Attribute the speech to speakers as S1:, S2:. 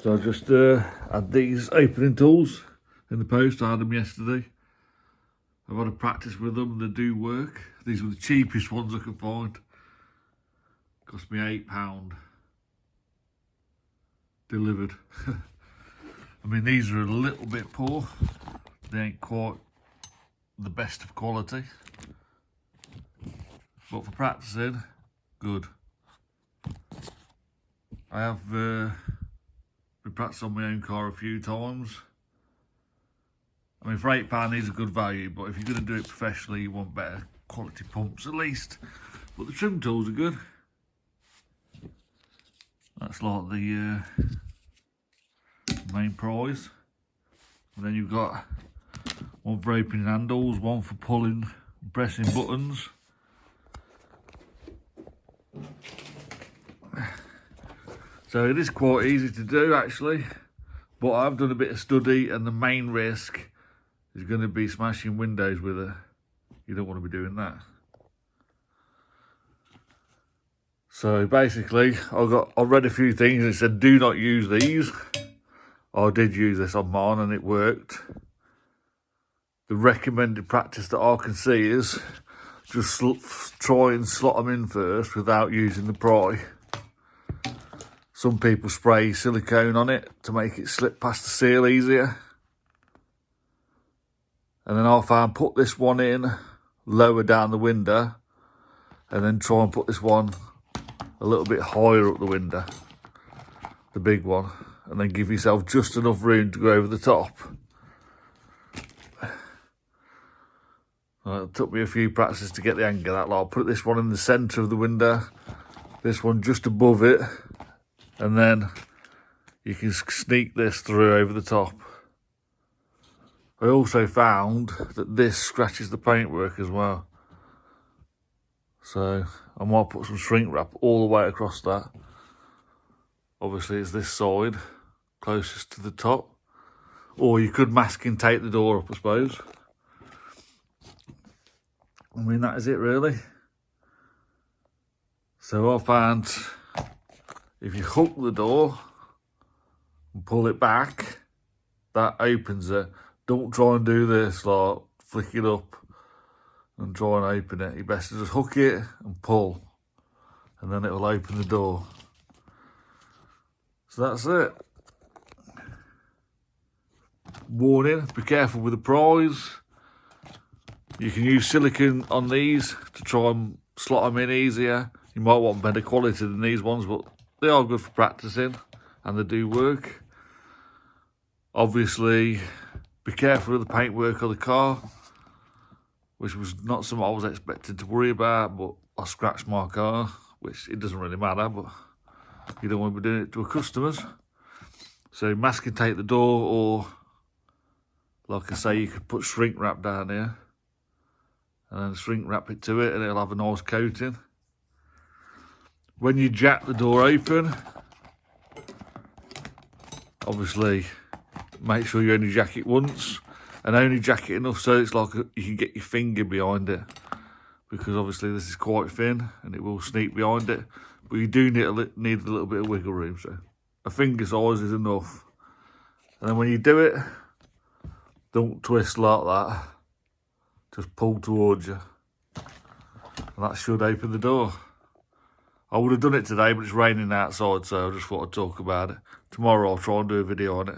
S1: So I just had these opening tools in the post. I had them yesterday. I've had a practice with them, they do work. These were the cheapest ones I could find. Cost me £8 delivered. I mean, these are a little bit poor. They ain't quite the best of quality. But for practicing, good. I have been practicing on my own car a few times. I mean, for £8 these are good value, but if you're going to do it professionally, you want better quality pumps at least. But the trim tools are good. That's like the main prize. And then you've got one for opening handles, one for pulling and pressing buttons. So it is quite easy to do actually, but I've done a bit of study and the main risk is going to be smashing windows with it. You don't want to be doing that. So basically, I read a few things and it said do not use these. I did use this on mine and it worked. The recommended practice that I can see is just try and slot them in first without using the pry. Some people spray silicone on it to make it slip past the seal easier. And then I found put this one in lower down the window and then try and put this one a little bit higher up the window, the big one, and then give yourself just enough room to go over the top. It took me a few practices to get the angle of that. I'll put this one in the centre of the window, this one just above it, and then you can sneak this through over the top. I also found that this scratches the paintwork as well. So I might put some shrink wrap all the way across that. Obviously it's this side, closest to the top. Or you could masking tape the door up, I suppose. I mean, that is it really. So I found if you hook the door and pull it back, that opens it. Don't try and do this, like flick it up and try and open it. You best just hook it and pull, and then it will open the door. So that's it. Warning, be careful with the pries. You can use silicone on these to try and slot them in easier. You might want better quality than these ones, but they are good for practicing and they do work. Obviously, be careful of the paintwork of the car, which was not something I was expecting to worry about, but I scratched my car, which it doesn't really matter, but you don't want to be doing it to a customer's. So masking tape the door, or like I say, you could put shrink wrap down here and then shrink wrap it to it and it'll have a nice coating. When you jack the door open, obviously make sure you only jack it once and only jack it enough so it's like you can get your finger behind it, because obviously this is quite thin and it will sneak behind it, but you do need a little bit of wiggle room, so a finger size is enough. And then when you do it, don't twist like that, just pull towards you and that should open the door. I would have done it today, but it's raining outside, so I just thought I'd talk about it. Tomorrow I'll try and do a video on it.